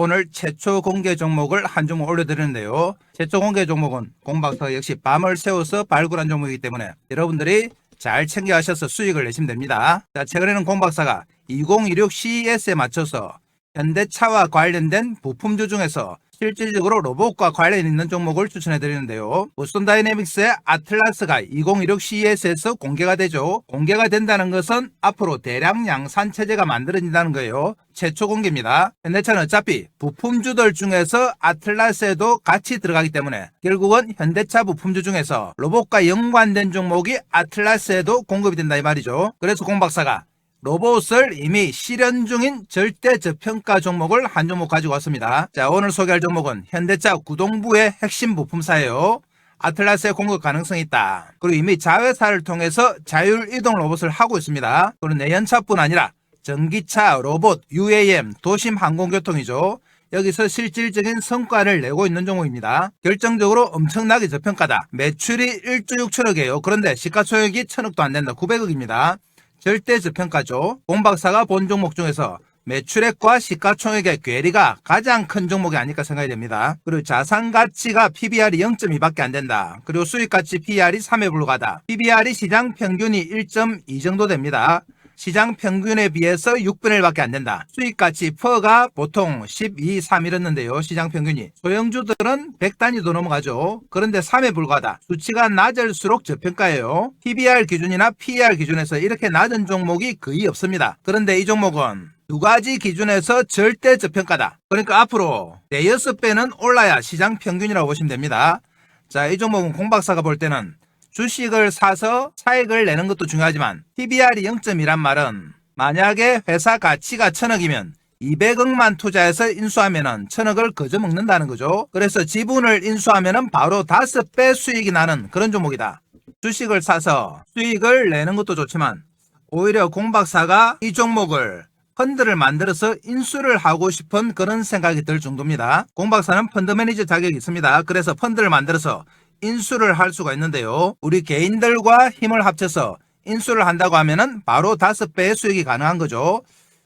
오늘 최초 공개 종목을 한 종목 올려드리는데요. 최초 공개 종목은 공박사 역시 밤을 새워서 발굴한 종목이기 때문에 여러분들이 잘 챙겨 하셔서 수익을 내시면 됩니다. 자, 최근에는 공박사가 2026 CES에 맞춰서 현대차와 관련된 부품주 중에서 실질적으로 로봇과 관련 있는 종목을 추천해 드리는데요. 보스턴 다이내믹스의 아틀라스가 2026 CES에서 공개가 되죠. 공개가 된다는 것은 앞으로 대량 양산 체제가 만들어진다는 거예요. 최초 공개입니다. 현대차는 어차피 부품주들 중에서 아틀라스에도 같이 들어가기 때문에 결국은 현대차 부품주 중에서 로봇과 연관된 종목이 아틀라스에도 공급이 된다 이 말이죠. 그래서 공박사가 로봇을 이미 실현 중인 절대 저평가 종목을 한 종목 가지고 왔습니다. 자, 오늘 소개할 종목은 현대차 구동부의 핵심 부품사예요. 아틀라스의 공급 가능성이 있다. 그리고 이미 자회사를 통해서 자율 이동 로봇을 하고 있습니다. 그리고 내연차뿐 아니라 전기차, 로봇, UAM, 도심 항공교통이죠. 여기서 실질적인 성과를 내고 있는 종목입니다. 결정적으로 엄청나게 저평가다. 매출이 1조 6천억이에요. 그런데 시가총액이 1천억도 안 된다. 900억입니다. 절대 저평가죠. 공박사가 본 종목 중에서 매출액과 시가총액의 괴리가 가장 큰 종목이 아닐까 생각이 됩니다. 그리고 자산가치가 PBR이 0.2밖에 안 된다. 그리고 수익가치 PR이 3에 불과하다. PBR이 시장 평균이 1.2 정도 됩니다. 시장 평균에 비해서 6분의 1밖에 안 된다. 수익가치 퍼가 보통 12, 3 이랬는데요. 시장 평균이. 소형주들은 100단위도 넘어가죠. 그런데 3에 불과하다. 수치가 낮을수록 저평가예요. PBR 기준이나 PER 기준에서 이렇게 낮은 종목이 거의 없습니다. 그런데 이 종목은 두 가지 기준에서 절대 저평가다. 그러니까 앞으로 4~6배는 올라야 시장 평균이라고 보시면 됩니다. 자, 이 종목은 공박사가 볼 때는 주식을 사서 차익을 내는 것도 중요하지만 PBR이 0.2란 말은 만약에 회사 가치가 1,000억이면 200억만 투자해서 인수하면은 1,000억을 거저 먹는다는 거죠. 그래서 지분을 인수하면은 바로 5배 수익이 나는 그런 종목이다. 주식을 사서 수익을 내는 것도 좋지만 오히려 공박사가 이 종목을 펀드를 만들어서 인수를 하고 싶은 그런 생각이 들 정도입니다. 공박사는 펀드 매니저 자격이 있습니다. 그래서 펀드를 만들어서 인수를 할 수가 있는데요. 우리 개인들과 힘을 합쳐서 인수를 한다고 하면은 바로 5배의 수익이 가능한 거죠.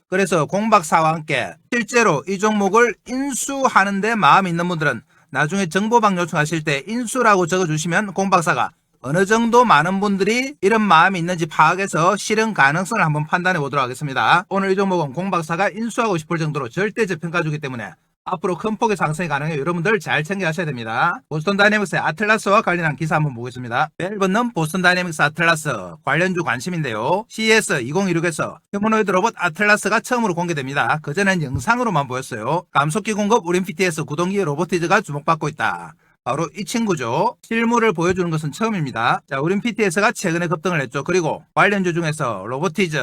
그래서 공박사와 함께 실제로 이 종목을 인수하는 데 마음이 있는 분들은 나중에 정보방 요청하실 때 인수라고 적어주시면 공박사가 어느 정도 많은 분들이 이런 마음이 있는지 파악해서 실현 가능성을 한번 판단해 보도록 하겠습니다. 오늘 이 종목은 공박사가 인수하고 싶을 정도로 절대 저평가주기 때문에 앞으로 큰 폭의 상승이 가능해요. 여러분들 잘 챙겨 하셔야 됩니다. 보스턴 다이내믹스의 아틀라스와 관련한 기사 한번 보겠습니다. 매일 붙는 보스턴 다이내믹스 아틀라스 관련주 관심인데요. CES 2026에서 휴머노이드 로봇 아틀라스가 처음으로 공개됩니다. 그전엔 영상으로만 보였어요. 감속기 공급 우린 PTS 구동기 로보티즈가 주목받고 있다. 바로 이 친구죠. 실물을 보여주는 것은 처음입니다. 자, 우린 PTS가 최근에 급등을 했죠. 그리고 관련주 중에서 로보티즈,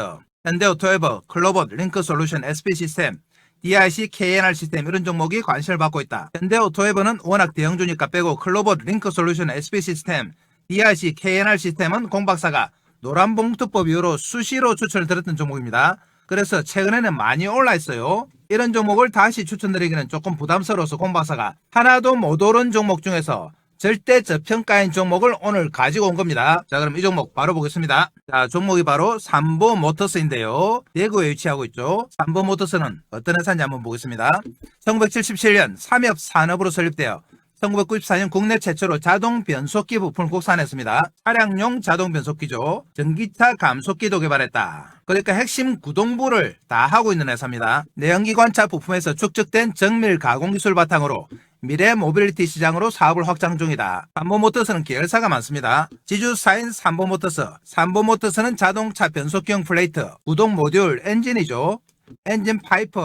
현대오토에버, 클로봇, 링크솔루션, SP시스템, DIC, KNR 시스템 이런 종목이 관심을 받고 있다. 현대오토에버는 워낙 대형주니까 빼고 클로봇, 링크솔루션, SP시스템, DIC, KNR 시스템은 공박사가 노란봉투법 이후로 수시로 추천을 드렸던 종목입니다. 그래서 최근에는 많이 올라 있어요. 이런 종목을 다시 추천드리기는 조금 부담스러워서 공박사가 하나도 못 오른 종목 중에서 절대 저평가인 종목을 오늘 가지고 온 겁니다. 자, 그럼 이 종목 바로 보겠습니다. 자, 종목이 바로 삼보모터스인데요. 대구에 위치하고 있죠. 삼보모터스는 어떤 회사인지 한번 보겠습니다. 1977년 삼엽산업으로 설립되어 1994년 국내 최초로 자동 변속기 부품을 국산했습니다. 차량용 자동 변속기죠. 전기차 감속기도 개발했다. 그러니까 핵심 구동부를 다 하고 있는 회사입니다. 내연기관차 부품에서 축적된 정밀 가공 기술 바탕으로 미래 모빌리티 시장으로 사업을 확장 중이다. 삼보모터스는 계열사가 많습니다. 지주사인 삼보모터스. 삼보모터스는 자동차 변속기용 플레이트, 구동 모듈, 엔진이죠. 엔진 파이프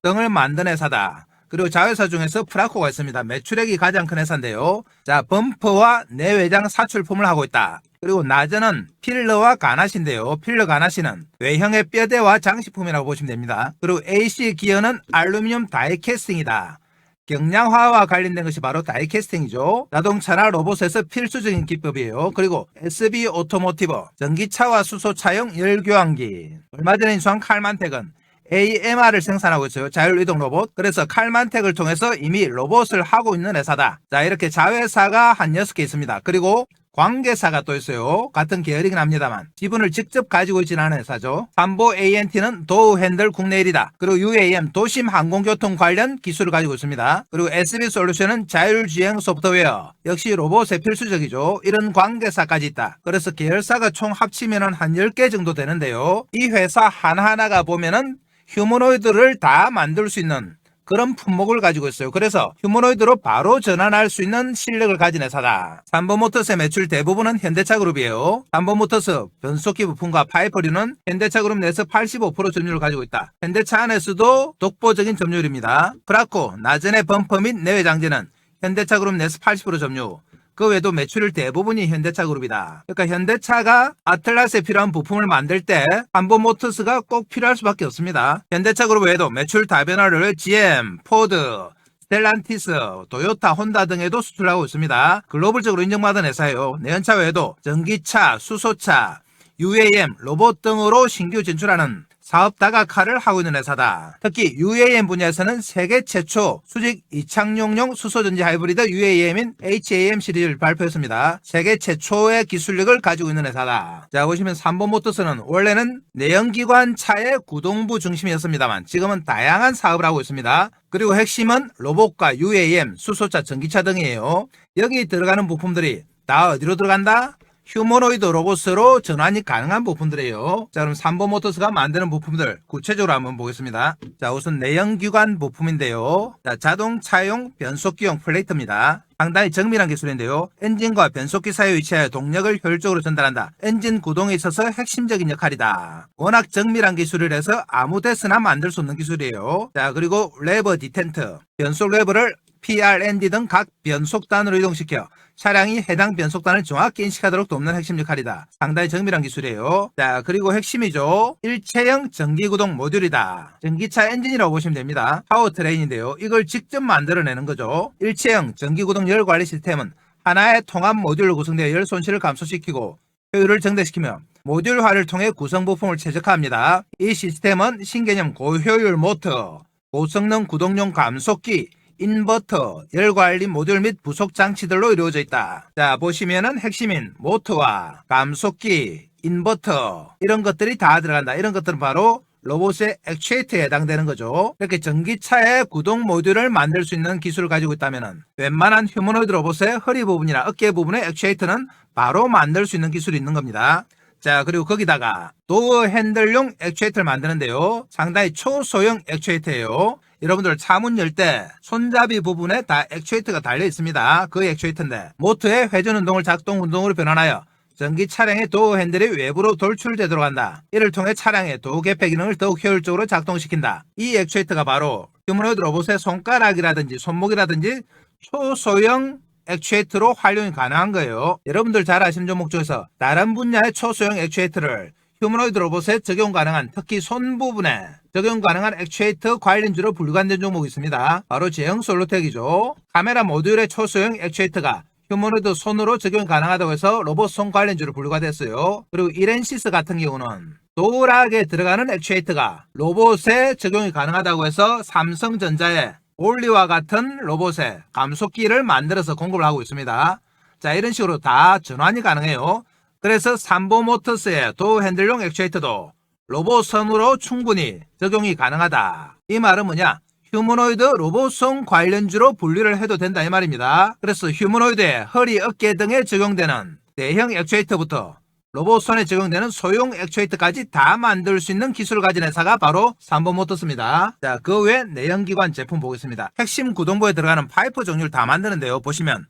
등을 만든 회사다. 그리고 자회사 중에서 프라코가 있습니다. 매출액이 가장 큰 회사인데요. 자, 범퍼와 내외장 사출품을 하고 있다. 그리고 나저는 필러와 가나시인데요. 필러 가나시는 외형의 뼈대와 장식품이라고 보시면 됩니다. 그리고 AC 기어는 알루미늄 다이캐스팅이다. 경량화와 관련된 것이 바로 다이캐스팅이죠. 자동차나 로봇에서 필수적인 기법이에요. 그리고 SB 오토모티브, 전기차와 수소차용 열교환기. 얼마 전에 인수한 칼만텍은 AMR을 생산하고 있어요. 자율이동 로봇. 그래서 칼만텍을 통해서 이미 로봇을 하고 있는 회사다. 자, 이렇게 자회사가 한 6개 있습니다. 그리고 관계사가 또 있어요. 같은 계열이긴 합니다만 지분을 직접 가지고 있지는 않은 회사죠. 삼보 ANT는 도우 핸들 국내일이다. 그리고 UAM 도심 항공교통 관련 기술을 가지고 있습니다. 그리고 SB솔루션은 자율주행 소프트웨어 역시 로봇의 필수적이죠. 이런 관계사까지 있다. 그래서 계열사가 총 합치면 한 10개 정도 되는데요. 이 회사 하나하나가 보면은 휴머노이드를 다 만들 수 있는 그런 품목을 가지고 있어요. 그래서 휴머노이드로 바로 전환할 수 있는 실력을 가진 회사다. 삼보모터스의 매출 대부분은 현대차 그룹이에요. 삼보모터스 변속기 부품과 파이프류는 현대차 그룹 내에서 85% 점유율을 가지고 있다. 현대차 안에서도 독보적인 점유율입니다. 프라코, 나전의 범퍼 및 내외 장재는 현대차 그룹 내에서 80% 점유. 그 외에도 매출을 대부분이 현대차 그룹이다. 그러니까 현대차가 아틀라스에 필요한 부품을 만들 때 삼보모터스가 꼭 필요할 수밖에 없습니다. 현대차 그룹 외에도 매출 다변화를 GM, 포드, 스텔란티스, 토요타, 혼다 등에도 수출하고 있습니다. 글로벌적으로 인정받은 회사예요. 내연차 외에도 전기차, 수소차, UAM, 로봇 등으로 신규 진출하는 사업 다각화를 하고 있는 회사다. 특히 UAM 분야에서는 세계 최초 수직 이착용용 수소전지 하이브리드 UAM인 HAM 시리즈를 발표했습니다. 세계 최초의 기술력을 가지고 있는 회사다. 자, 보시면 삼보모터스는 원래는 내연기관 차의 구동부 중심이었습니다만 지금은 다양한 사업을 하고 있습니다. 그리고 핵심은 로봇과 UAM, 수소차, 전기차 등이에요. 여기 들어가는 부품들이 다 어디로 들어간다? 휴머노이드 로봇으로 전환이 가능한 부품들이에요. 자, 그럼 삼보모터스가 만드는 부품들 구체적으로 한번 보겠습니다. 자, 우선 내연기관 부품인데요. 자, 자동차용 변속기용 플레이트입니다. 상당히 정밀한 기술인데요. 엔진과 변속기 사이에 위치하여 동력을 효율적으로 전달한다. 엔진 구동에 있어서 핵심적인 역할이다. 워낙 정밀한 기술이라서 아무 데서나 만들 수 없는 기술이에요. 자, 그리고 레버 디텐트, 변속 레버를 PRND 등 각 변속단으로 이동시켜 차량이 해당 변속단을 정확히 인식하도록 돕는 핵심 역할이다. 상당히 정밀한 기술이에요. 자, 그리고 핵심이죠. 일체형 전기구동 모듈이다. 전기차 엔진이라고 보시면 됩니다. 파워트레인인데요. 이걸 직접 만들어내는 거죠. 일체형 전기구동 열관리 시스템은 하나의 통합 모듈로 구성되어 열 손실을 감소시키고 효율을 증대시키며 모듈화를 통해 구성 부품을 최적화합니다. 이 시스템은 신개념 고효율 모터, 고성능 구동용 감속기, 인버터, 열관리 모듈 및 부속 장치들로 이루어져 있다. 자, 보시면은 핵심인 모터와 감속기, 인버터 이런 것들이 다 들어간다. 이런 것들은 바로 로봇의 액추에이터에 해당되는 거죠. 이렇게 전기차의 구동 모듈을 만들 수 있는 기술을 가지고 있다면은 웬만한 휴머노이드 로봇의 허리 부분이나 어깨 부분의 액추에이터는 바로 만들 수 있는 기술이 있는 겁니다. 자, 그리고 거기다가 도어 핸들용 액추에이터를 만드는데요. 상당히 초소형 액추에이터예요. 여러분들 차문 열 때 손잡이 부분에 다 액추에이터가 달려 있습니다. 그 액추에이터인데 모터의 회전 운동을 작동 운동으로 변환하여 전기 차량의 도어 핸들이 외부로 돌출되도록 한다. 이를 통해 차량의 도어 개폐 기능을 더욱 효율적으로 작동시킨다. 이 액추에이터가 바로 휴머노이드 로봇의 손가락이라든지 손목이라든지 초소형 액추에이터로 활용이 가능한 거예요. 여러분들 잘 아시는 종목 중에서 다른 분야의 초소형 액추에이터를 휴머노이드 로봇에 적용 가능한, 특히 손 부분에 적용 가능한 액추에이터 관련주로 분류가 된 종목이 있습니다. 바로 제형 솔로텍이죠. 카메라 모듈의 초소형 액추에이터가 휴머노이드 손으로 적용 가능하다고 해서 로봇 손 관련주로 분류가 됐어요. 그리고 이렌시스 같은 경우는 도락에 들어가는 액추에이터가 로봇에 적용이 가능하다고 해서 삼성전자의 올리와 같은 로봇에 감속기를 만들어서 공급을 하고 있습니다. 자, 이런 식으로 다 전환이 가능해요. 그래서 삼보모터스의 도어 핸들용 액추에이터도 로봇선으로 충분히 적용이 가능하다. 이 말은 뭐냐? 휴머노이드 로봇선 관련주로 분류를 해도 된다 이 말입니다. 그래서 휴머노이드의 허리, 어깨 등에 적용되는 대형 액추에이터부터 로봇선에 적용되는 소형 액추에이터까지 다 만들 수 있는 기술을 가진 회사가 바로 삼보모터스입니다. 자, 그 외 내연기관 제품 보겠습니다. 핵심 구동부에 들어가는 파이프 종류를 다 만드는데요. 보시면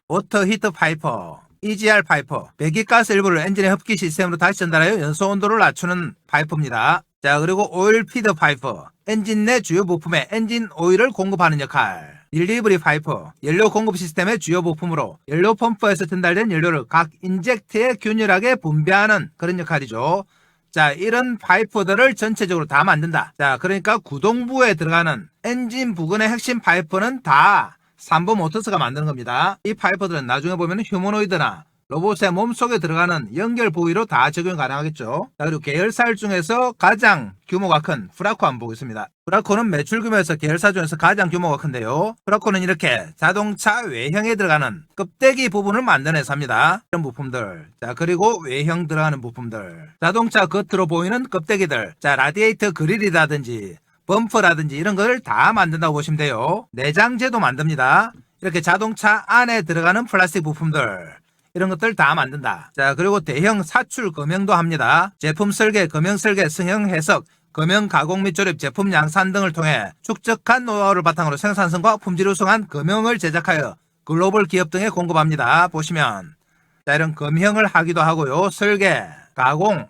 워터 히터 파이프, EGR 파이프, 배기가스 일부를 엔진의 흡기 시스템으로 다시 전달하여 연소 온도를 낮추는 파이프입니다. 자, 그리고 오일 피더 파이프, 엔진 내 주요 부품에 엔진 오일을 공급하는 역할. 딜리브리 파이프, 연료 공급 시스템의 주요 부품으로 연료 펌프에서 전달된 연료를 각 인젝트에 균일하게 분배하는 그런 역할이죠. 자, 이런 파이프들을 전체적으로 다 만든다. 자, 그러니까 구동부에 들어가는 엔진 부근의 핵심 파이프는 다 삼보모터스가 만드는 겁니다. 이 파이프들은 나중에 보면 휴머노이드나 로봇의 몸속에 들어가는 연결 부위로 다 적용 가능하겠죠. 자, 그리고 계열사일 중에서 가장 규모가 큰 프라코 한번 보겠습니다. 프라코는 매출 규모에서 계열사 중에서 가장 규모가 큰데요. 프라코는 이렇게 자동차 외형에 들어가는 껍데기 부분을 만드는 회사입니다. 이런 부품들. 자, 그리고 외형 들어가는 부품들. 자동차 겉으로 보이는 껍데기들. 자, 라디에이터 그릴이라든지 범퍼라든지 이런 걸 다 만든다고 보시면 돼요. 내장재도 만듭니다. 이렇게 자동차 안에 들어가는 플라스틱 부품들. 이런 것들 다 만든다. 자, 그리고 대형 사출 금형도 합니다. 제품 설계, 금형 설계, 성형 해석, 금형 가공 및 조립, 제품 양산 등을 통해 축적한 노하우를 바탕으로 생산성과 품질을 우수한 금형을 제작하여 글로벌 기업 등에 공급합니다. 보시면 자, 이런 금형을 하기도 하고요. 설계, 가공,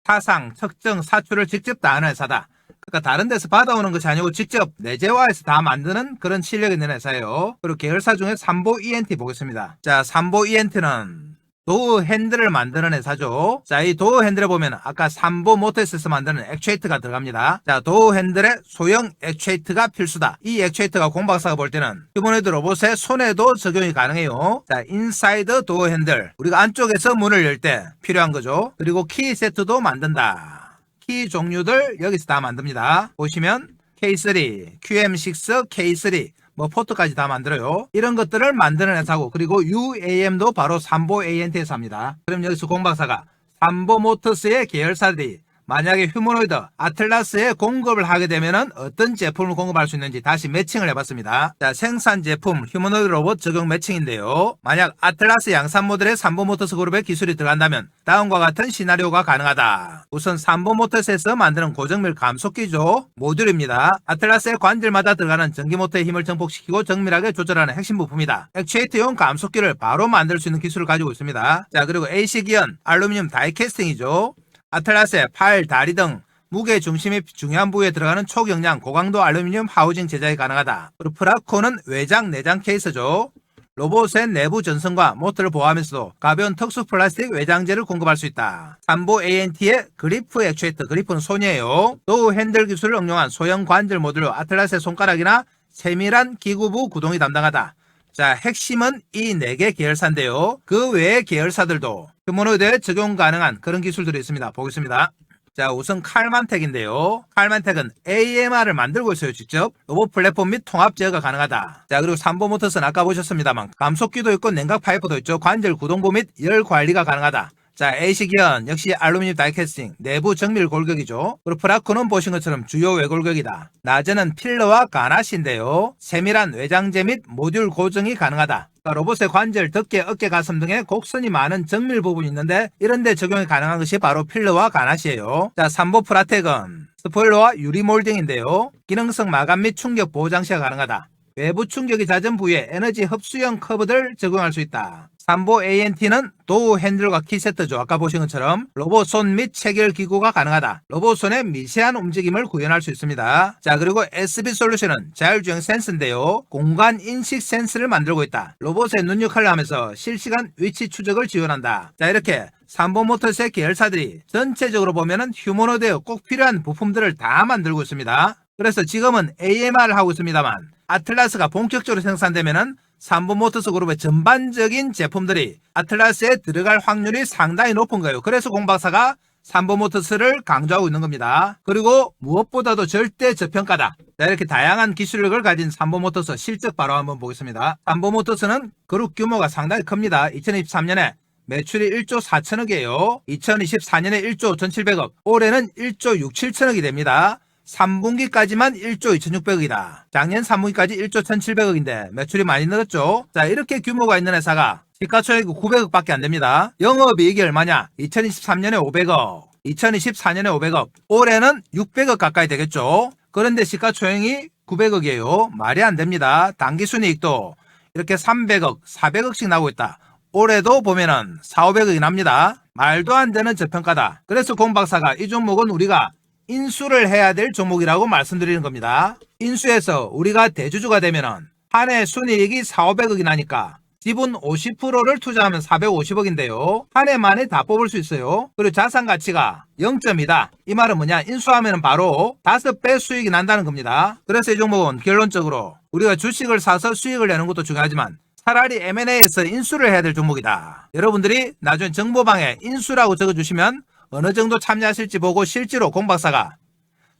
사상, 측정, 사출을 직접 다 하는 회사다. 그러니까 다른 데서 받아오는 것이 아니고 직접 내재화해서 다 만드는 그런 실력이 있는 회사예요. 그리고 계열사 중에 삼보 ENT 보겠습니다. 자, 삼보 ENT는 도어 핸들을 만드는 회사죠. 자, 이 도어 핸들에 보면 아까 삼보 모터스에서 만드는 액추에이터가 들어갑니다. 자, 도어 핸들에 소형 액추에이터가 필수다. 이 액추에이터가 공박사가 볼 때는 휴머노이드 로봇의 손에도 적용이 가능해요. 자, 인사이드 도어 핸들. 우리가 안쪽에서 문을 열 때 필요한 거죠. 그리고 키 세트도 만든다. 키 종류들 여기서 다 만듭니다. 보시면 K3, QM6, K3 뭐 포트까지 다 만들어요. 이런 것들을 만드는 회사고, 그리고 UAM도 바로 삼보 ANT에서 합니다. 그럼 여기서 공박사가 삼보 모터스의 계열사들이 만약에 휴머노이드 아틀라스에 공급을 하게 되면은 어떤 제품을 공급할 수 있는지 다시 매칭을 해봤습니다. 자, 생산 제품 휴머노이드 로봇 적용 매칭인데요. 만약 아틀라스 양산 모델의 삼보 모터스 그룹의 기술이 들어간다면 다음과 같은 시나리오가 가능하다. 우선 삼보 모터스에서 만드는 고정밀 감속기죠. 모듈입니다. 아틀라스의 관절마다 들어가는 전기 모터의 힘을 증폭시키고 정밀하게 조절하는 핵심 부품이다. 액추에이터용 감속기를 바로 만들 수 있는 기술을 가지고 있습니다. 자, 그리고 AC 기연 알루미늄 다이캐스팅이죠. 아틀라스의 팔, 다리 등 무게 중심이 중요한 부위에 들어가는 초경량 고강도 알루미늄 하우징 제작이 가능하다. 그리고 프라코는 외장, 내장 케이스죠. 로봇의 내부 전선과 모터를 보호하면서도 가벼운 특수 플라스틱 외장재를 공급할 수 있다. 삼보 ANT의 그리프 액추에이터, 그리프는 손이에요. 도어 핸들 기술을 응용한 소형 관절 모듈로 아틀라스의 손가락이나 세밀한 기구부 구동이 담당하다. 자, 핵심은 이 4개 계열사인데요. 그 외의 계열사들도 휴머노이드에 적용 가능한 그런 기술들이 있습니다. 보겠습니다. 자, 우선 칼만텍인데요. 칼만텍은 AMR을 만들고 있어요. 직접 로봇 플랫폼 및 통합 제어가 가능하다. 자, 그리고 삼보 모터스는 아까 보셨습니다만 감속기도 있고 냉각 파이프도 있죠. 관절 구동부 및 열 관리가 가능하다. 자, AC기현 역시 알루미늄 다이캐스팅, 내부 정밀 골격이죠. 그리고 프라코는 보신 것처럼 주요 외골격이다. 나제는 필러와 가나시인데요. 세밀한 외장재 및 모듈 고정이 가능하다. 로봇의 관절, 덮개, 어깨, 가슴 등의 곡선이 많은 정밀 부분이 있는데 이런 데 적용이 가능한 것이 바로 필러와 가나시예요. 자, 삼보 프라텍은 스포일러와 유리 몰딩인데요. 기능성 마감 및 충격 보호 장치가 가능하다. 외부 충격이 잦은 부위에 에너지 흡수형 커브를 적용할 수 있다. 삼보 ANT는 도어 핸들과 키세트죠. 아까 보신 것처럼 로봇 손 및 체결 기구가 가능하다. 로봇 손의 미세한 움직임을 구현할 수 있습니다. 자, 그리고 SB 솔루션은 자율주행 센스인데요. 공간 인식 센스를 만들고 있다. 로봇의 눈 역할을 하면서 실시간 위치 추적을 지원한다. 자, 이렇게 삼보 모터스의 계열사들이 전체적으로 보면은 휴머노이드에 꼭 필요한 부품들을 다 만들고 있습니다. 그래서 지금은 AMR을 하고 있습니다만 아틀라스가 본격적으로 생산되면은 삼보 모터스 그룹의 전반적인 제품들이 아틀라스에 들어갈 확률이 상당히 높은 거예요. 그래서 공박사가 삼보 모터스를 강조하고 있는 겁니다. 그리고 무엇보다도 절대 저평가다. 자, 이렇게 다양한 기술력을 가진 삼보 모터스 실적 바로 한번 보겠습니다. 삼보 모터스는 그룹 규모가 상당히 큽니다. 2023년에 매출이 1조 4천억이에요. 2024년에 1조 5,700억, 올해는 1조 6, 7천억이 됩니다. 3분기까지만 1조 2,600억이다. 작년 3분기까지 1조 1,700억인데 매출이 많이 늘었죠. 자, 이렇게 규모가 있는 회사가 시가총액이 900억밖에 안 됩니다. 영업이익이 얼마냐? 2023년에 500억, 2024년에 500억, 올해는 600억 가까이 되겠죠. 그런데 시가총액이 900억이에요. 말이 안 됩니다. 당기순이익도 이렇게 300억, 400억씩 나오고 있다. 올해도 보면은 4, 500억이 납니다. 말도 안 되는 저평가다. 그래서 공박사가 이 종목은 우리가 인수를 해야 될 종목이라고 말씀드리는 겁니다. 인수해서 우리가 대주주가 되면은 한 해 순이익이 4, 500억이 나니까 지분 50%를 투자하면 450억인데요. 한 해 만에 다 뽑을 수 있어요. 그리고 자산 가치가 0점이다. 이 말은 뭐냐? 인수하면 바로 5배 수익이 난다는 겁니다. 그래서 이 종목은 결론적으로 우리가 주식을 사서 수익을 내는 것도 중요하지만 차라리 M&A에서 인수를 해야 될 종목이다. 여러분들이 나중에 정보방에 인수라고 적어주시면 어느 정도 참여하실지 보고 실제로 공박사가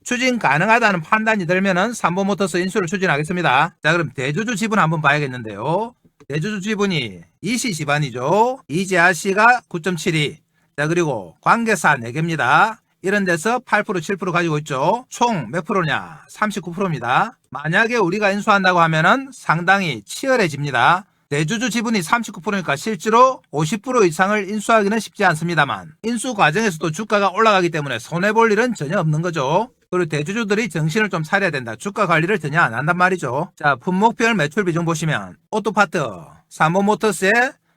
추진 가능하다는 판단이 들면은 삼보모터스 인수를 추진하겠습니다. 자, 그럼 대주주 지분 한번 봐야겠는데요. 대주주 지분이 이시 집안이죠. 이재하씨가 9.72. 자, 그리고 관계사 4개입니다. 이런 데서 8%, 7% 가지고 있죠. 총 몇 프로냐? 39%입니다. 만약에 우리가 인수한다고 하면은 상당히 치열해집니다. 대주주 지분이 39%니까 실제로 50% 이상을 인수하기는 쉽지 않습니다만 인수 과정에서도 주가가 올라가기 때문에 손해볼 일은 전혀 없는 거죠. 그리고 대주주들이 정신을 좀 차려야 된다. 주가 관리를 전혀 안 한단 말이죠. 자, 품목별 매출 비중 보시면 오토파트, 삼보모터스의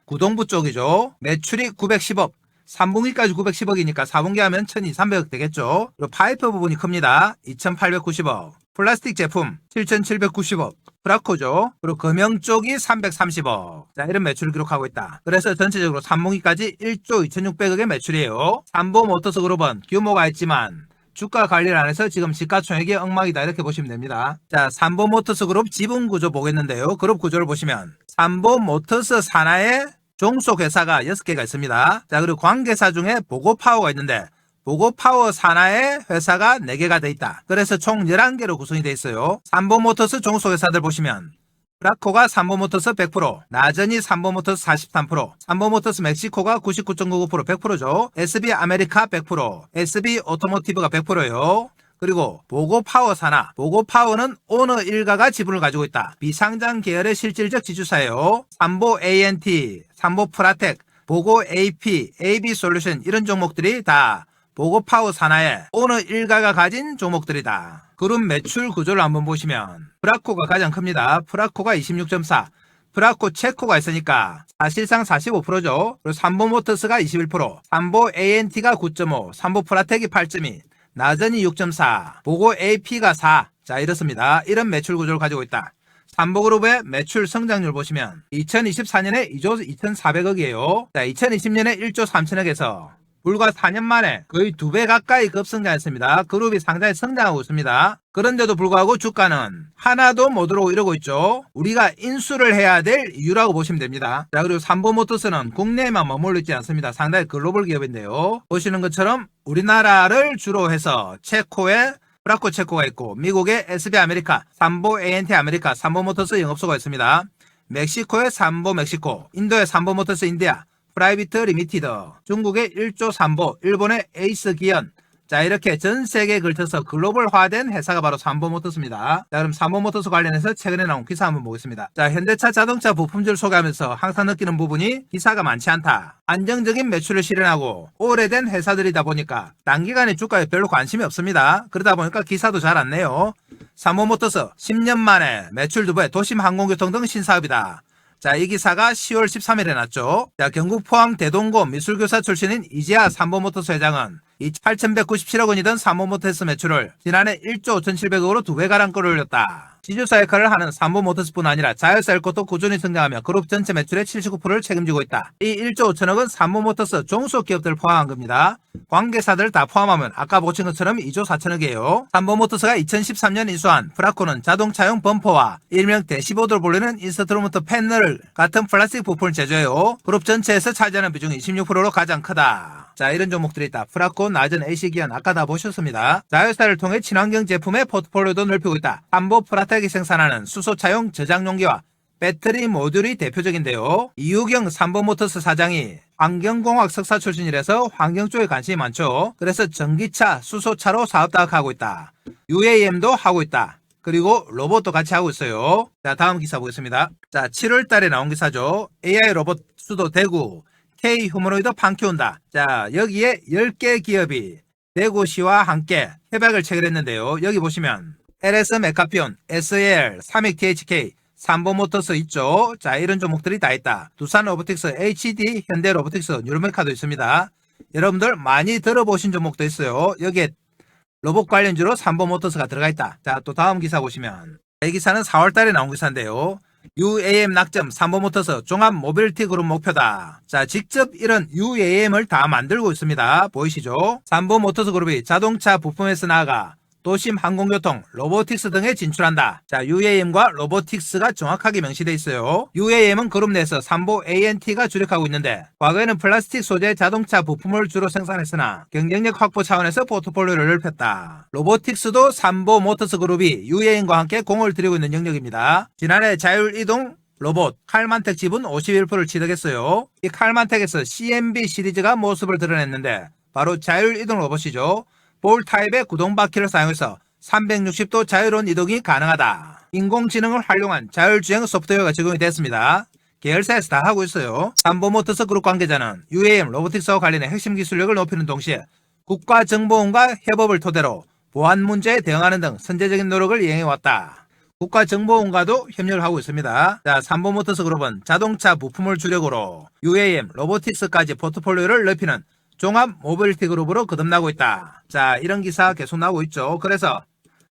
구동부 쪽이죠. 매출이 910억. 3분기까지 910억이니까 4분기 하면 1200억 되겠죠. 그리고 파이프 부분이 큽니다. 2890억. 플라스틱 제품 7790억. 프라코죠. 그리고 금형 쪽이 330억. 자, 이런 매출을 기록하고 있다. 그래서 전체적으로 3분기까지 1조 2600억의 매출이에요. 삼보모터스 그룹은 규모가 있지만 주가 관리를 안 해서 지금 시가총액이 엉망이다. 이렇게 보시면 됩니다. 자, 삼보모터스 그룹 지분 구조 보겠는데요. 그룹 구조를 보시면 삼보모터스 산하의 종속 회사가 6개가 있습니다. 자, 그리고 관계사 중에 보고파워가 있는데 보고파워 산하의 회사가 4개가 돼 있다. 그래서 총 11개로 구성이 돼 있어요. 삼보모터스 종속 회사들 보시면 프라코가 삼보모터스 100%, 나전이 삼보모터스 43%, 삼보모터스 멕시코가 99.99% 100%죠. SB 아메리카 100%, SB 오토모티브가 100%예요. 그리고 보고파워 산하, 보고파워는 오너 일가가 지분을 가지고 있다. 비상장 계열의 실질적 지주사예요. 삼보 ANT, 삼보 프라텍, 보고 AP, AB솔루션 이런 종목들이 다 보고파워 산하의 오너 일가가 가진 종목들이다. 그룹 매출 구조를 한번 보시면 프라코가 가장 큽니다. 프라코가 26.4, 프라코 체코가 있으니까 사실상 45%죠. 그리고 삼보모터스가 21%, 삼보 ANT가 9.5, 삼보 프라텍이 8.2, 나전이 6.4, 보고 AP가 4. 자, 이렇습니다. 이런 매출 구조를 가지고 있다. 삼보그룹의 매출 성장률 보시면 2024년에 2조 2,400억이에요. 자, 2020년에 1조 3천억에서 불과 4년 만에 거의 2배 가까이 급성장했습니다. 그룹이 상당히 성장하고 있습니다. 그런데도 불구하고 주가는 하나도 못 오르고 이러고 있죠. 우리가 인수를 해야 될 이유라고 보시면 됩니다. 자, 그리고 삼보모터스는 국내에만 머물러 있지 않습니다. 상당히 글로벌 기업인데요. 보시는 것처럼 우리나라를 주로 해서 체코에 프라코 체코가 있고 미국의 SB 아메리카, 삼보 ANT 아메리카, 삼보모터스 영업소가 있습니다. 멕시코의 삼보 멕시코, 인도의 삼보모터스 인디아, 프라이비트 리미티드, 중국의 1조 삼보, 일본의 에이스 기연. 자, 이렇게 전 세계에 걸쳐서 글로벌화된 회사가 바로 삼보모터스입니다. 자, 그럼 삼보모터스 관련해서 최근에 나온 기사 한번 보겠습니다. 자, 현대차 자동차 부품질 소개하면서 항상 느끼는 부분이 기사가 많지 않다. 안정적인 매출을 실현하고 오래된 회사들이다 보니까 단기간에 주가에 별로 관심이 없습니다. 그러다 보니까 기사도 잘 안 내요. 삼보모터스 10년 만에 매출 2배, 도심 항공교통 등 신사업이다. 자, 이 기사가 10월 13일에 났죠. 자, 경북 포항 대동고 미술교사 출신인 이재하 삼보모터스 회장은 이 8,197억 원이던 삼보모터스 매출을 지난해 1조 5,700억으로 2배가량 끌어올렸다. 지주사 역할을 하는 삼보모터스뿐 아니라 자회사일것도 꾸준히 성장하며 그룹 전체 매출의 79%를 책임지고 있다. 이 1조 5천억은 삼보모터스 종속 기업들을 포함한 겁니다. 관계사들 다 포함하면 아까 보신 것처럼 2조 4천억이에요. 삼보모터스가 2013년 인수한 프라코는 자동차용 범퍼와 일명 대시보드로 불리는 인스트루먼트 패널 같은 플라스틱 부품을 제조해요. 그룹 전체에서 차지하는 비중이 26%로 가장 크다. 자, 이런 종목들이 있다. 프라코, 나전, AC기안 아까 다 보셨습니다. 자회사를 통해 친환경 제품의 포트폴리오도 넓히고 있다. 삼보 프라텍이 생산하는 수소차용 저장용기와 배터리 모듈이 대표적인데요. 이유경 삼보모터스 사장이 환경공학 석사 출신이라서 환경 쪽에 관심이 많죠. 그래서 전기차, 수소차로 사업 다각하고 있다. UAM도 하고 있다. 그리고 로봇도 같이 하고 있어요. 자, 다음 기사 보겠습니다. 자, 7월 달에 나온 기사죠. AI 로봇 수도 대구, K 휴머노이드 판 키운다. 자, 여기에 10개 기업이 대구시와 함께 협약을 체결했는데요. 여기 보시면 LS 메카피온, SAL, 삼익 THK, 삼보모터스 있죠. 자, 이런 종목들이 다 있다. 두산 로보틱스, HD, 현대 로보틱스, 뉴로메카도 있습니다. 여러분들 많이 들어보신 종목도 있어요. 여기에 로봇 관련주로 삼보모터스가 들어가 있다. 자, 또 다음 기사 보시면 이 기사는 4월 달에 나온 기사인데요. UAM 낙점 삼보모터스 종합 모빌리티 그룹 목표다. 자, 직접 이런 UAM을 다 만들고 있습니다. 보이시죠? 삼보모터스 그룹이 자동차 부품에서 나아가 도심 항공교통, 로보틱스 등에 진출한다. 자, UAM과 로보틱스가 정확하게 명시되어 있어요. UAM은 그룹 내에서 삼보 ANT가 주력하고 있는데 과거에는 플라스틱 소재 자동차 부품을 주로 생산했으나 경쟁력 확보 차원에서 포트폴리오를 넓혔다. 로보틱스도 삼보 모터스 그룹이 UAM과 함께 공을 들이고 있는 영역입니다. 지난해 자율이동 로봇 칼만텍 지분 51%를 취득했어요. 이 칼만텍에서 CMB 시리즈가 모습을 드러냈는데 바로 자율이동 로봇이죠. 볼 타입의 구동바퀴를 사용해서 360도 자유로운 이동이 가능하다. 인공지능을 활용한 자율주행 소프트웨어가 적용이 됐습니다. 계열사에서 다 하고 있어요. 삼보모터스 그룹 관계자는 UAM 로보틱스와 관련해 핵심 기술력을 높이는 동시에 국가정보원과 협업을 토대로 보안 문제에 대응하는 등 선제적인 노력을 이행해왔다. 국가정보원과도 협력을 하고 있습니다. 자, 삼보모터스 그룹은 자동차 부품을 주력으로 UAM 로보틱스까지 포트폴리오를 넓히는 종합 모빌리티 그룹으로 거듭나고 있다. 자, 이런 기사 계속 나오고 있죠. 그래서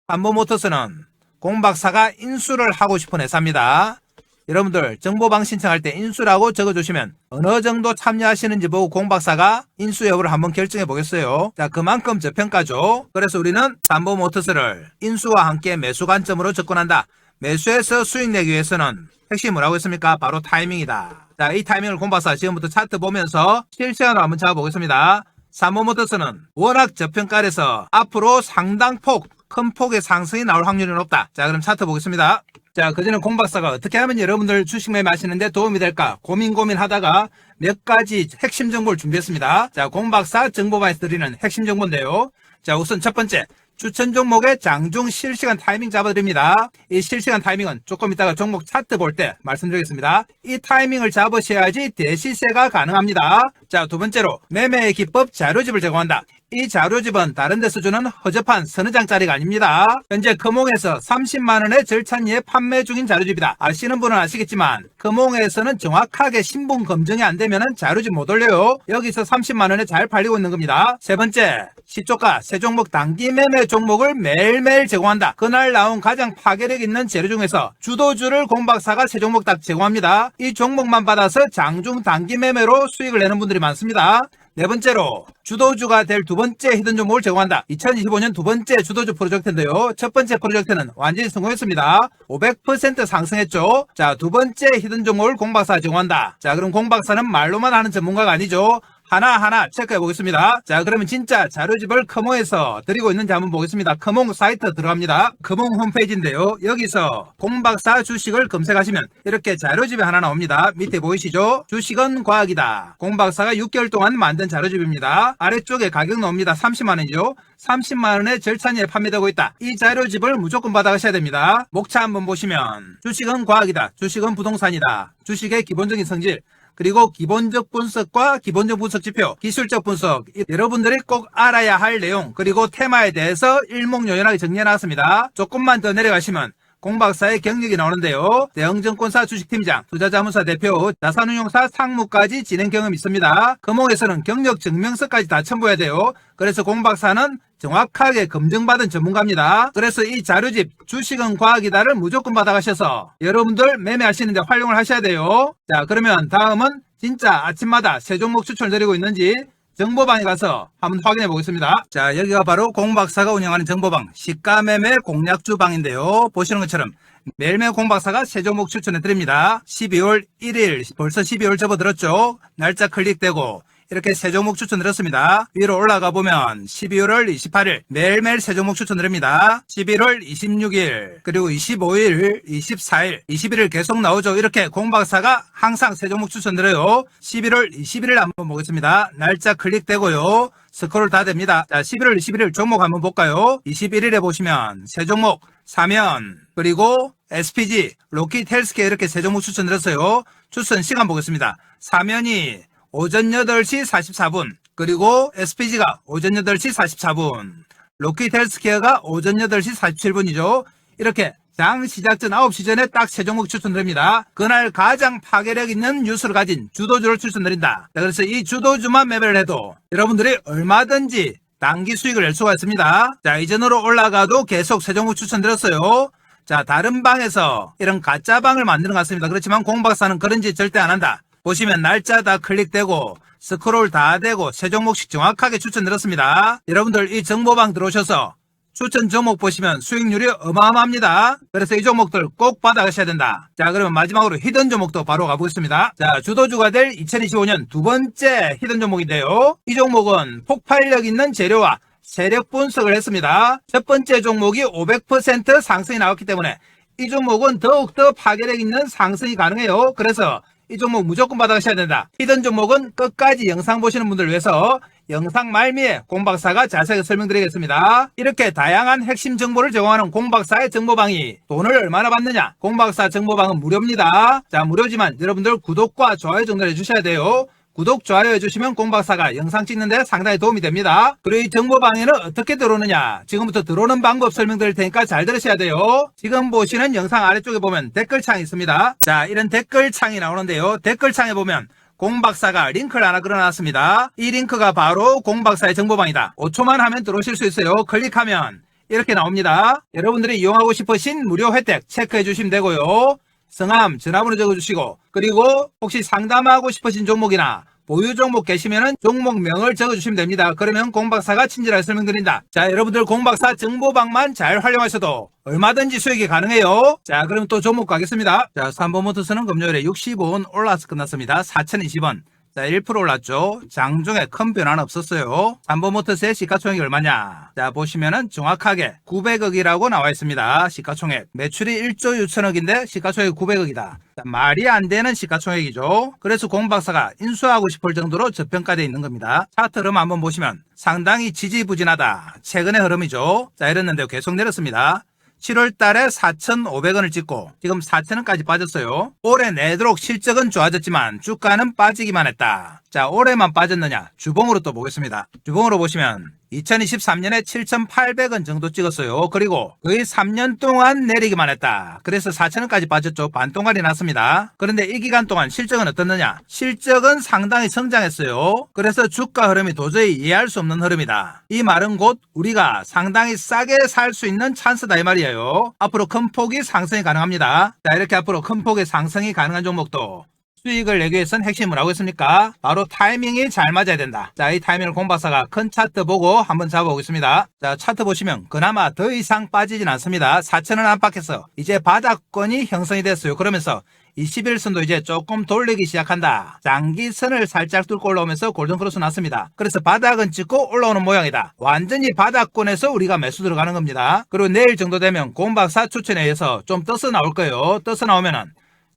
삼보모터스는 공박사가 인수를 하고 싶은 회사입니다. 여러분들 정보방 신청할 때 인수라고 적어주시면 어느 정도 참여하시는지 보고 공박사가 인수 여부를 한번 결정해 보겠어요. 자, 그만큼 저평가죠. 그래서 우리는 삼보모터스를 인수와 함께 매수 관점으로 접근한다. 매수해서 수익 내기 위해서는 핵심이 뭐라고 했습니까? 바로 타이밍이다. 자, 이 타이밍을 공박사 지금부터 차트 보면서 실시간으로 한번 잡아보겠습니다. 삼보모터스는 워낙 저평가에서 앞으로 상당폭 큰 폭의 상승이 나올 확률이 높다. 자, 그럼 차트 보겠습니다. 자, 그전에 공박사가 어떻게 하면 여러분들 주식 매매하시는데 도움이 될까 고민하다가 몇 가지 핵심 정보를 준비했습니다. 자, 공박사 정보방에서 드리는 핵심 정보인데요. 자, 우선 첫 번째, 추천 종목의 장중 실시간 타이밍 잡아드립니다. 이 실시간 타이밍은 조금 이따가 종목 차트 볼 때 말씀드리겠습니다. 이 타이밍을 잡으셔야지 대시세가 가능합니다. 자, 두 번째로 매매의 기법 자료집을 제공한다. 이 자료집은 다른 데서 주는 허접한 서너 장짜리가 아닙니다. 현재 금홍에서 30만원의 절찬리에 판매 중인 자료집이다. 아시는 분은 아시겠지만 금홍에서는 정확하게 신분 검증이 안 되면 자료집 못 올려요. 여기서 30만원에 잘 팔리고 있는 겁니다. 세 번째, 시초가 세 종목 단기 매매 종목을 매일매일 제공한다. 그날 나온 가장 파괴력 있는 재료 중에서 주도주를 공박사가 세 종목 딱 제공합니다. 이 종목만 받아서 장중 단기 매매로 수익을 내는 분들이 많습니다. 네 번째로 주도주가 될 두 번째 히든 종목을 제공한다. 2025년 두 번째 주도주 프로젝트인데요. 첫 번째 프로젝트는 완전히 성공했습니다. 500% 상승했죠. 자, 두 번째 히든 종목을 공박사가 제공한다. 자, 그럼 공박사는 말로만 하는 전문가가 아니죠. 하나하나 체크해 보겠습니다. 자, 그러면 진짜 자료집을 커몽에서 드리고 있는지 한번 보겠습니다. 커몽 사이트 들어갑니다. 커몽 홈페이지인데요. 여기서 공박사 주식을 검색하시면 이렇게 자료집이 하나 나옵니다. 밑에 보이시죠? 주식은 과학이다. 공박사가 6개월 동안 만든 자료집입니다. 아래쪽에 가격 나옵니다. 30만원이죠. 30만원에 절찬리에 판매되고 있다. 이 자료집을 무조건 받아가셔야 됩니다. 목차 한번 보시면 주식은 과학이다. 주식은 부동산이다. 주식의 기본적인 성질, 그리고 기본적 분석과 기본적 분석 지표, 기술적 분석, 여러분들이 꼭 알아야 할 내용, 그리고 테마에 대해서 일목요연하게 정리해놨습니다. 조금만 더 내려가시면 공박사의 경력이 나오는데요. 대형증권사 주식팀장, 투자자문사 대표, 자산운용사 상무까지 진행 경험이 있습니다. 금홍에서는 경력 증명서까지 다 첨부해야 돼요. 그래서 공박사는 정확하게 검증받은 전문가입니다. 그래서 이 자료집 주식은 과학이다를 무조건 받아가셔서 여러분들 매매하시는데 활용을 하셔야 돼요. 자, 그러면 다음은 진짜 아침마다 세 종목 추천을 드리고 있는지 정보방에 가서 한번 확인해 보겠습니다. 자, 여기가 바로 공박사가 운영하는 정보방 시가매매 공략주방인데요. 보시는 것처럼 매일매일 공박사가 세 종목 추천해 드립니다. 12월 1일 벌써 12월 접어들었죠. 날짜 클릭되고 이렇게 세 종목 추천드렸습니다. 위로 올라가 보면 12월 28일 매일매일 세 종목 추천드립니다. 11월 26일 그리고 25일, 24일, 21일 계속 나오죠. 이렇게 공박사가 항상 세 종목 추천드려요. 11월 21일 한번 보겠습니다. 날짜 클릭되고요. 스크롤 다 됩니다. 자, 11월 21일 종목 한번 볼까요? 21일에 보시면 세 종목 사면 그리고 SPG, 로킷 헬스케어 이렇게 세 종목 추천드렸어요. 추천 시간 보겠습니다. 사면이 오전 8시 44분 그리고 SPG가 오전 8시 44분 로킷 헬스케어가 오전 8시 47분이죠. 이렇게 장 시작 전 9시 전에 딱 세 종목 추천드립니다. 그날 가장 파괴력 있는 뉴스를 가진 주도주를 추천드린다. 자, 그래서 이 주도주만 매매를 해도 여러분들이 얼마든지 단기 수익을 낼 수가 있습니다. 자, 이전으로 올라가도 계속 세 종목 추천드렸어요. 자, 다른 방에서 이런 가짜 방을 만드는 것 같습니다. 그렇지만 공박사는 그런 짓 절대 안 한다. 보시면 날짜 다 클릭되고 스크롤 다 되고 세 종목씩 정확하게 추천드렸습니다. 여러분들 이 정보방 들어오셔서 추천 종목 보시면 수익률이 어마어마합니다. 그래서 이 종목들 꼭 받아가셔야 된다. 자, 그러면 마지막으로 히든 종목도 바로 가보겠습니다. 자, 주도주가 될 2025년 두 번째 히든 종목인데요. 이 종목은 폭발력 있는 재료와 세력 분석을 했습니다. 첫 번째 종목이 500% 상승이 나왔기 때문에 이 종목은 더욱더 파괴력 있는 상승이 가능해요. 그래서 이 종목 무조건 받아가셔야 된다. 히든 종목은 끝까지 영상 보시는 분들 위해서 영상 말미에 공박사가 자세하게 설명드리겠습니다. 이렇게 다양한 핵심 정보를 제공하는 공박사의 정보방이 돈을 얼마나 받느냐? 공박사 정보방은 무료입니다. 자, 무료지만 여러분들 구독과 좋아요 정도를 해주셔야 돼요. 구독, 좋아요 해주시면 공박사가 영상 찍는데 상당히 도움이 됩니다. 그리고 이 정보방에는 어떻게 들어오느냐? 지금부터 들어오는 방법 설명드릴 테니까 잘 들으셔야 돼요. 지금 보시는 영상 아래쪽에 보면 댓글창이 있습니다. 자, 이런 댓글창이 나오는데요. 댓글창에 보면 공박사가 링크를 하나 걸어놨습니다. 이 링크가 바로 공박사의 정보방이다. 5초만 하면 들어오실 수 있어요. 클릭하면 이렇게 나옵니다. 여러분들이 이용하고 싶으신 무료 혜택 체크해 주시면 되고요. 성함, 전화번호 적어주시고, 그리고 혹시 상담하고 싶으신 종목이나 보유 종목 계시면은 종목명을 적어주시면 됩니다. 그러면 공박사가 친절하게 설명드린다. 자, 여러분들 공박사 정보방만 잘 활용하셔도 얼마든지 수익이 가능해요. 자, 그럼 또 종목 가겠습니다. 자, 삼보모터스는 금요일에 65원 올라서 끝났습니다. 4,020원. 자, 1% 올랐죠. 장중에 큰 변화는 없었어요. 삼보모터스의 시가총액이 얼마냐? 자, 보시면은 정확하게 900억이라고 나와 있습니다. 시가총액. 매출이 1조 6천억인데 시가총액이 900억이다. 자, 말이 안 되는 시가총액이죠. 그래서 공박사가 인수하고 싶을 정도로 저평가되어 있는 겁니다. 차트 흐름 한번 보시면 상당히 지지부진하다. 최근의 흐름이죠. 자, 이랬는데 계속 내렸습니다. 7월 달에 4,500원을 찍고 지금 4,000원까지 빠졌어요. 올해 내도록 실적은 좋아졌지만 주가는 빠지기만 했다. 자, 올해만 빠졌느냐? 주봉으로 또 보겠습니다. 주봉으로 보시면 2023년에 7,800원 정도 찍었어요. 그리고 거의 3년 동안 내리기만 했다. 그래서 4,000원까지 빠졌죠. 반동갈이 났습니다. 그런데 이 기간 동안 실적은 어떻느냐? 실적은 상당히 성장했어요. 그래서 주가 흐름이 도저히 이해할 수 없는 흐름이다. 이 말은 곧 우리가 상당히 싸게 살 수 있는 찬스다 이 말이에요. 앞으로 큰 폭이 상승이 가능합니다. 자, 이렇게 앞으로 큰 폭의 상승이 가능한 종목도 수익을 내기 위해서는 핵심은 뭐라고 했습니까? 바로 타이밍이 잘 맞아야 된다. 자, 이 타이밍을 공박사가 큰 차트 보고 한번 잡아보겠습니다. 자, 차트 보시면 그나마 더 이상 빠지진 않습니다. 4,000원 안팎에서 이제 바닥권이 형성이 됐어요. 그러면서 21선도 이제 조금 돌리기 시작한다. 장기선을 살짝 뚫고 올라오면서 골든크로스 났습니다. 그래서 바닥은 찍고 올라오는 모양이다. 완전히 바닥권에서 우리가 매수 들어가는 겁니다. 그리고 내일 정도 되면 공박사 추천에 의해서 좀 떠서 나올 거예요. 떠서 나오면은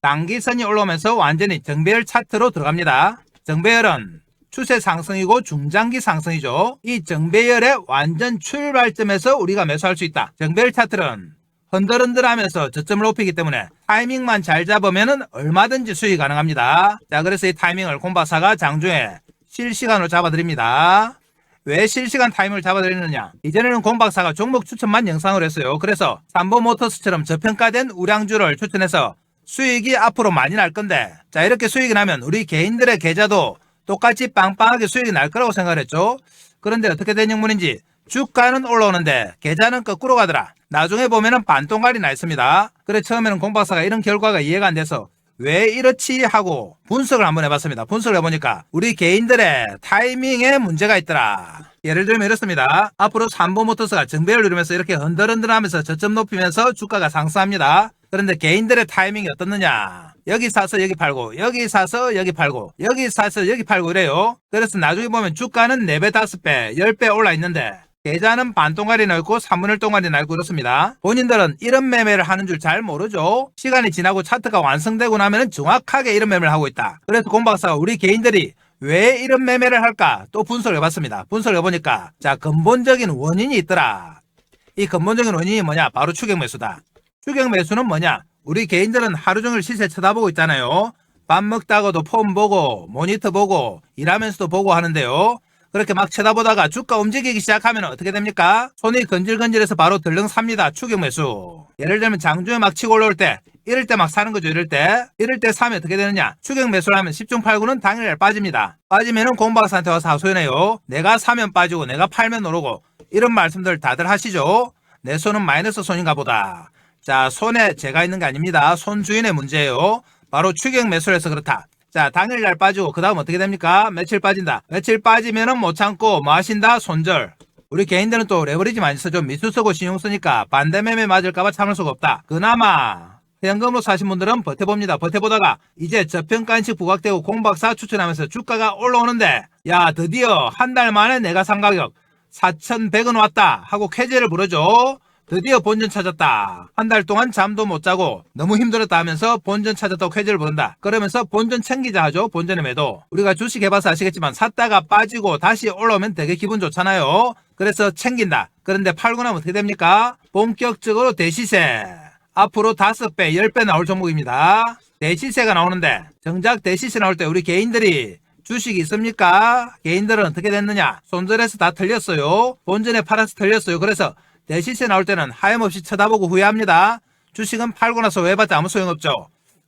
단기선이 올라오면서 완전히 정배열 차트로 들어갑니다. 정배열은 추세 상승이고 중장기 상승이죠. 이 정배열의 완전 출발점에서 우리가 매수할 수 있다. 정배열 차트는 흔들흔들하면서 저점을 높이기 때문에 타이밍만 잘 잡으면 얼마든지 수익이 가능합니다. 자, 그래서 이 타이밍을 공박사가 장중에 실시간으로 잡아드립니다. 왜 실시간 타이밍을 잡아드리느냐? 이전에는 공박사가 종목 추천만 영상으로 했어요. 그래서 삼보모터스처럼 저평가된 우량주를 추천해서 수익이 앞으로 많이 날 건데, 자, 이렇게 수익이 나면 우리 개인들의 계좌도 똑같이 빵빵하게 수익이 날 거라고 생각을 했죠. 그런데 어떻게 된 영문인지 주가는 올라오는데 계좌는 거꾸로 가더라. 나중에 보면은 반동갈이 나 있습니다. 그래 처음에는 공박사가 이런 결과가 이해가 안 돼서 왜 이렇지 하고 분석을 한번 해봤습니다. 분석을 해보니까 우리 개인들의 타이밍에 문제가 있더라. 예를 들면 이렇습니다. 앞으로 삼보모터스가 정배를 누르면서 이렇게 흔들흔들하면서 저점 높이면서 주가가 상승합니다. 그런데 개인들의 타이밍이 어떻느냐? 여기 사서 여기 팔고, 여기 사서 여기 팔고, 여기 사서 여기 팔고 이래요. 그래서 나중에 보면 주가는 4배, 5배, 10배 올라 있는데 계좌는 반동갈이 넓고 3분의 1 동갈이 넓고 그렇습니다. 본인들은 이런 매매를 하는 줄 잘 모르죠. 시간이 지나고 차트가 완성되고 나면 정확하게 이런 매매를 하고 있다. 그래서 공박사가 우리 개인들이 왜 이런 매매를 할까? 또 분석을 해봤습니다. 분석을 해보니까 자, 근본적인 원인이 있더라. 이 근본적인 원인이 뭐냐? 바로 추격 매수다. 추격 매수는 뭐냐? 우리 개인들은 하루 종일 시세 쳐다보고 있잖아요. 밥 먹다가도 폰 보고 모니터 보고 일하면서도 보고 하는데요. 그렇게 막 쳐다보다가 주가 움직이기 시작하면 어떻게 됩니까? 손이 건질건질해서 바로 들렁 삽니다. 추격 매수. 예를 들면 장중에 막 치고 올라올 때 이럴 때 막 사는 거죠. 이럴 때 사면 어떻게 되느냐? 추격 매수를 하면 10중 8구는 당일날 빠집니다. 빠지면은 공박사한테 와서 하소연해요. 내가 사면 빠지고 내가 팔면 오르고 이런 말씀들 다들 하시죠. 내 손은 마이너스 손인가 보다. 자, 손에 제가 있는 게 아닙니다. 손 주인의 문제예요. 바로 추격 매수를 해서 그렇다. 자, 당일날 빠지고 그 다음 어떻게 됩니까? 며칠 빠진다. 며칠 빠지면은 못 참고 뭐 하신다? 손절. 우리 개인들은 또 레버리지 많이 쓰죠. 미수 쓰고 신용 쓰니까 반대매매 맞을까봐 참을 수가 없다. 그나마 현금으로 사신 분들은 버텨봅니다. 버텨보다가 이제 저평가인식 부각되고 공박사 추천하면서 주가가 올라오는데 야 드디어 한 달 만에 내가 산 가격 4,100원 왔다 하고 쾌재를 부르죠. 드디어 본전 찾았다. 한 달 동안 잠도 못 자고 너무 힘들었다 하면서 본전 찾았다고 쾌재를 부른다. 그러면서 본전 챙기자 하죠. 본전의 매도. 우리가 주식 해봐서 아시겠지만 샀다가 빠지고 다시 올라오면 되게 기분 좋잖아요. 그래서 챙긴다. 그런데 팔고 나면 어떻게 됩니까? 본격적으로 대시세. 앞으로 5배, 10배 나올 종목입니다. 대시세가 나오는데 정작 대시세 나올 때 우리 개인들이 주식이 있습니까? 개인들은 어떻게 됐느냐? 손절해서 다 털렸어요. 본전에 팔아서 털렸어요. 그래서 대시세 나올 때는 하염없이 쳐다보고 후회합니다. 주식은 팔고 나서 외봤자 아무 소용없죠.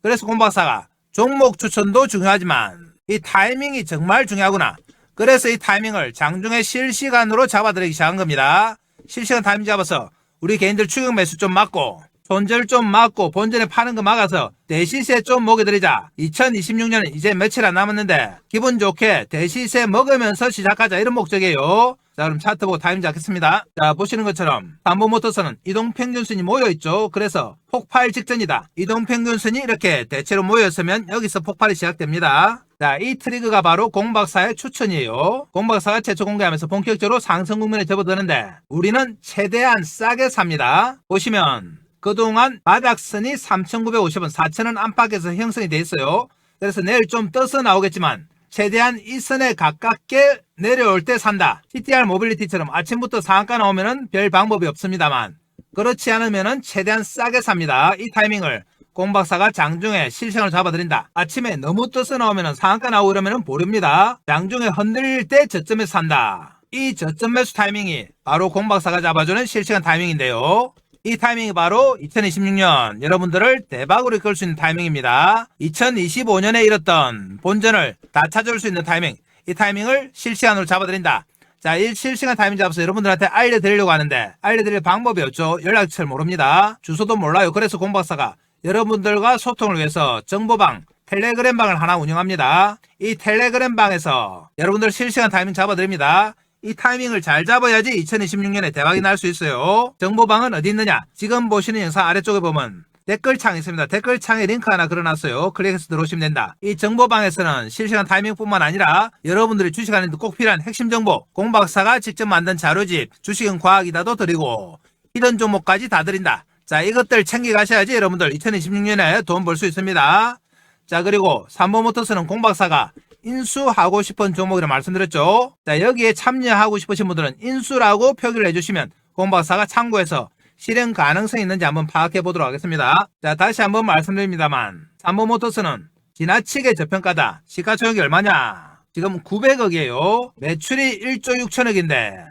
그래서 공박사가 종목 추천도 중요하지만 이 타이밍이 정말 중요하구나. 그래서 이 타이밍을 장중에 실시간으로 잡아드리기 시작한 겁니다. 실시간 타이밍 잡아서 우리 개인들 추격 매수 좀 막고 손절 좀 막고 본전에 파는 거 막아서 대시세 좀 먹여드리자. 2026년은 이제 며칠 안 남았는데 기분 좋게 대시세 먹으면서 시작하자 이런 목적이에요. 자 그럼 차트 보고 타임 잡겠습니다. 자 보시는 것처럼 삼보모터스는 이동평균선이 모여있죠. 그래서 폭발 직전이다. 이동평균선이 이렇게 대체로 모였으면 여기서 폭발이 시작됩니다. 자 이 트리거가 바로 공박사의 추천이에요. 공박사가 최초 공개하면서 본격적으로 상승 국면에 접어드는데 우리는 최대한 싸게 삽니다. 보시면 그동안 바닥선이 3,950원 4,000원 안팎에서 형성이 돼 있어요. 그래서 내일 좀 떠서 나오겠지만 최대한 이 선에 가깝게 내려올 때 산다. TTR 모빌리티처럼 아침부터 상한가 나오면은 별 방법이 없습니다만 그렇지 않으면은 최대한 싸게 삽니다. 이 타이밍을 공박사가 장중에 실시간으로 잡아드린다. 아침에 너무 떠서 나오면은 상한가 나오고 이러면은 보릅니다. 장중에 흔들릴 때 저점에서 산다. 이 저점 매수 타이밍이 바로 공박사가 잡아주는 실시간 타이밍인데요. 이 타이밍이 바로 2026년 여러분들을 대박으로 이끌 수 있는 타이밍입니다. 2025년에 잃었던 본전을 다 찾아올 수 있는 타이밍. 이 타이밍을 실시간으로 잡아드린다. 자, 이 실시간 타이밍 잡아서 여러분들한테 알려드리려고 하는데 알려드릴 방법이 없죠. 연락처를 모릅니다. 주소도 몰라요. 그래서 공박사가 여러분들과 소통을 위해서 정보방 텔레그램 방을 하나 운영합니다. 이 텔레그램 방에서 여러분들 실시간 타이밍 잡아드립니다. 이 타이밍을 잘 잡아야지 2026년에 대박이 날 수 있어요. 정보방은 어디 있느냐? 지금 보시는 영상 아래쪽에 보면 댓글창이 있습니다. 댓글창에 링크 하나 걸어놨어요. 클릭해서 들어오시면 된다. 이 정보방에서는 실시간 타이밍뿐만 아니라 여러분들이 주식하는데 꼭 필요한 핵심 정보, 공박사가 직접 만든 자료집, 주식은 과학이다도 드리고 히든 종목까지 다 드린다. 자, 이것들 챙겨 가셔야지 여러분들 2026년에 돈 벌 수 있습니다. 자, 그리고 삼보모터스는 공박사가 인수하고 싶은 종목이라 말씀드렸죠. 자, 여기에 참여하고 싶으신 분들은 인수라고 표기를 해주시면 공박사가 참고해서 실행 가능성이 있는지 한번 파악해 보도록 하겠습니다. 자, 다시 한번 말씀드립니다만 삼보모터스는 지나치게 저평가다. 시가총액이 얼마냐? 지금 900억이에요. 매출이 1조 6천억인데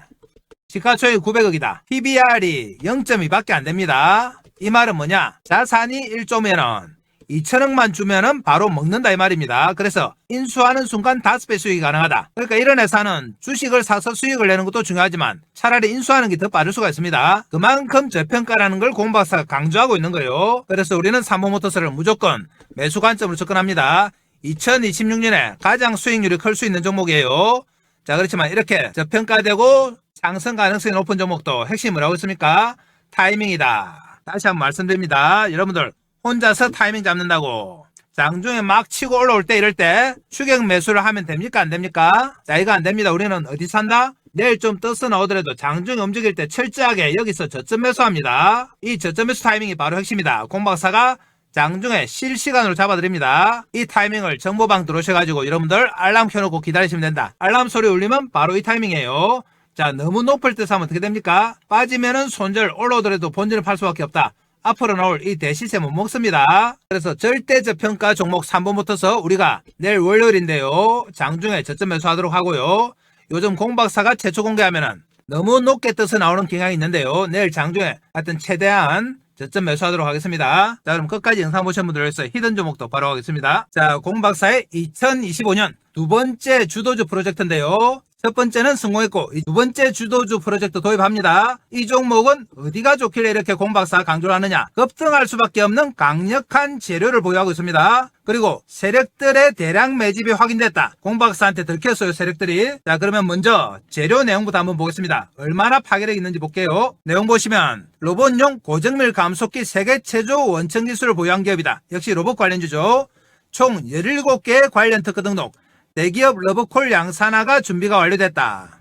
시가총액이 900억이다. PBR이 0.2밖에 안 됩니다. 이 말은 뭐냐? 자산이 1조면은 2천억만 주면은 바로 먹는다 이 말입니다. 그래서 인수하는 순간 5배 수익이 가능하다. 그러니까 이런 회사는 주식을 사서 수익을 내는 것도 중요하지만 차라리 인수하는 게 더 빠를 수가 있습니다. 그만큼 저평가라는 걸 공박사가 강조하고 있는 거예요. 그래서 우리는 삼보모터스를 무조건 매수 관점으로 접근합니다. 2026년에 가장 수익률이 클 수 있는 종목이에요. 자, 그렇지만 이렇게 저평가되고 상승 가능성이 높은 종목도 핵심이 뭐라고 했습니까? 타이밍이다. 다시 한번 말씀드립니다. 여러분들 혼자서 타이밍 잡는다고 장중에 막 치고 올라올 때 이럴 때 추격 매수를 하면 됩니까? 안 됩니까? 자, 이거 안 됩니다. 우리는 어디 산다? 내일 좀 떠서 나오더라도 장중에 움직일 때 철저하게 여기서 저점 매수합니다. 이 저점 매수 타이밍이 바로 핵심이다. 공박사가 장중에 실시간으로 잡아드립니다. 이 타이밍을 정보방 들어오셔가지고 여러분들 알람 켜놓고 기다리시면 된다. 알람 소리 울리면 바로 이 타이밍이에요. 자, 너무 높을 때 사면 어떻게 됩니까? 빠지면은 손절, 올라오더라도 본전을 팔 수밖에 없다. 앞으로 나올 이 대시세 못 먹습니다. 그래서 절대 저평가 종목 3번부터서 우리가 내일 월요일인데요. 장중에 저점 매수하도록 하고요. 요즘 공박사가 최초 공개하면은 너무 높게 떠서 나오는 경향이 있는데요. 내일 장중에 하여튼 최대한 저점 매수하도록 하겠습니다. 자, 그럼 끝까지 영상 보신 분들 위해서 히든 종목도 바로 하겠습니다. 자, 공박사의 2025년 두 번째 주도주 프로젝트인데요. 첫 번째는 성공했고 두 번째 주도주 프로젝트 도입합니다. 이 종목은 어디가 좋길래 이렇게 공박사 강조를 하느냐. 급등할 수밖에 없는 강력한 재료를 보유하고 있습니다. 그리고 세력들의 대량 매집이 확인됐다. 공박사한테 들켰어요, 세력들이. 자, 그러면 먼저 재료 내용부터 한번 보겠습니다. 얼마나 파괴력 있는지 볼게요. 내용 보시면 로봇용 고정밀 감속기 세계 최저 원청 기술을 보유한 기업이다. 역시 로봇 관련주죠. 총 17개의 관련 특허 등록, 대기업 러브콜 양산화가 준비가 완료됐다.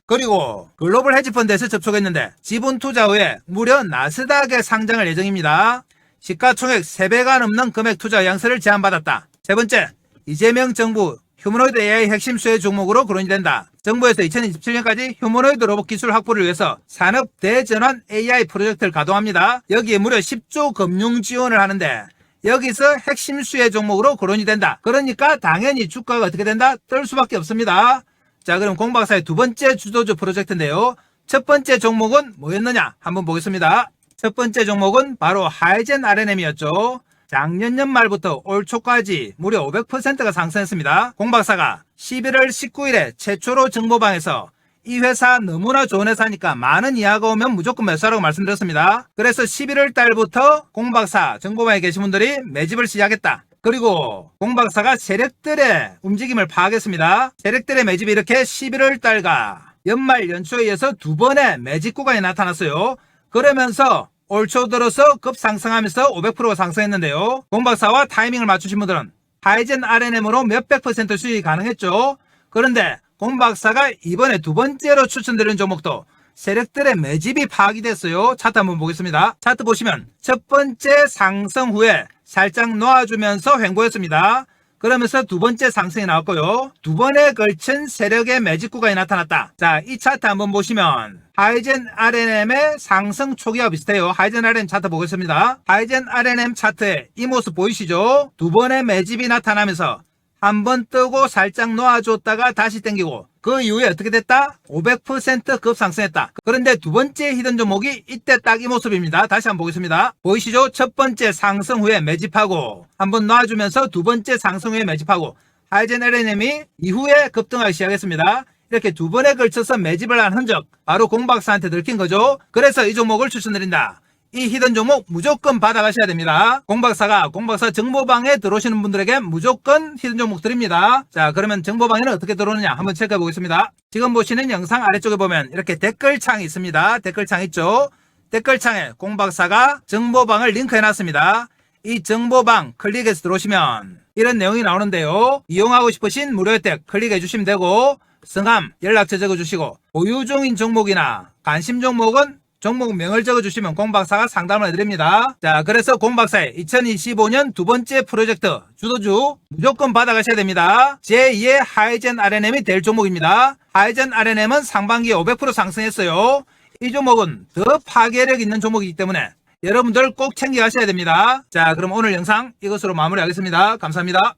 그리고 글로벌 헤지펀드에서 접촉했는데 지분 투자 후에 무려 나스닥에 상장할 예정입니다. 시가총액 3배가 넘는 금액 투자 의향서를 제안받았다. 세 번째, 이재명 정부 휴머노이드 AI 핵심 수혜 종목으로 거론이 된다. 정부에서 2027년까지 휴머노이드 로봇 기술 확보를 위해서 산업 대전환 AI 프로젝트를 가동합니다. 여기에 무려 10조 금융 지원을 하는데 여기서 핵심 수혜 종목으로 거론이 된다. 그러니까 당연히 주가가 어떻게 된다? 뜰 수밖에 없습니다. 자, 그럼 공박사의 두 번째 주도주 프로젝트인데요. 첫 번째 종목은 뭐였느냐? 한번 보겠습니다. 첫 번째 종목은 바로 하이젠 RNM이었죠. 작년 연말부터 올 초까지 무려 500%가 상승했습니다. 공박사가 11월 19일에 최초로 정보방에서 이 회사 너무나 좋은 회사니까 많은 이하가 오면 무조건 매수하라고 말씀드렸습니다. 그래서 11월 달부터 공박사 정보방에 계신 분들이 매집을 시작했다. 그리고 공박사가 세력들의 움직임을 파악했습니다. 세력들의 매집이 이렇게 11월 달과 연말 연초에 의해서 두 번의 매집 구간이 나타났어요. 그러면서 올 초 들어서 급상승하면서 500%가 상승했는데요. 공박사와 타이밍을 맞추신 분들은 하이젠 RNM으로 몇백 % 수익이 가능했죠. 그런데 공박사가 이번에 두 번째로 추천드리는 종목도 세력들의 매집이 파악이 됐어요. 차트 한번 보겠습니다. 차트 보시면 첫 번째 상승 후에 살짝 놓아주면서 횡보했습니다. 그러면서 두 번째 상승이 나왔고요. 두 번에 걸친 세력의 매집 구간이 나타났다. 자, 이 차트 한번 보시면 하이젠 RNM의 상승 초기와 비슷해요. 하이젠 RNM 차트 보겠습니다. 하이젠 RNM 차트에 이 모습 보이시죠? 두 번의 매집이 나타나면서 한 번 뜨고 살짝 놓아줬다가 다시 땡기고 그 이후에 어떻게 됐다? 500% 급상승했다. 그런데 두 번째 히든 종목이 이때 딱 이 모습입니다. 다시 한번 보겠습니다. 보이시죠? 첫 번째 상승 후에 매집하고 한 번 놔주면서 두 번째 상승 후에 매집하고 하이젠 RNM이 이후에 급등하기 시작했습니다. 이렇게 두 번에 걸쳐서 매집을 한 흔적, 바로 공박사한테 들킨 거죠. 그래서 이 종목을 추천드린다. 이 히든 종목 무조건 받아가셔야 됩니다. 공박사 정보방에 들어오시는 분들에게 무조건 히든 종목 드립니다. 자, 그러면 정보방에는 어떻게 들어오느냐 한번 체크해 보겠습니다. 지금 보시는 영상 아래쪽에 보면 이렇게 댓글창이 있습니다. 댓글창 있죠? 댓글창에 공박사가 정보방을 링크해 놨습니다. 이 정보방 클릭해서 들어오시면 이런 내용이 나오는데요. 이용하고 싶으신 무료 혜택 클릭해 주시면 되고, 성함, 연락처 적어주시고, 보유 중인 종목이나 관심 종목은 종목명을 적어주시면 공박사가 상담을 해드립니다. 자, 그래서 공박사의 2025년 두 번째 프로젝트 주도주 무조건 받아가셔야 됩니다. 제2의 하이젠 RNM이 될 종목입니다. 하이젠 RNM은 상반기에 500% 상승했어요. 이 종목은 더 파괴력 있는 종목이기 때문에 여러분들 꼭 챙겨가셔야 됩니다. 자, 그럼 오늘 영상 이것으로 마무리하겠습니다. 감사합니다.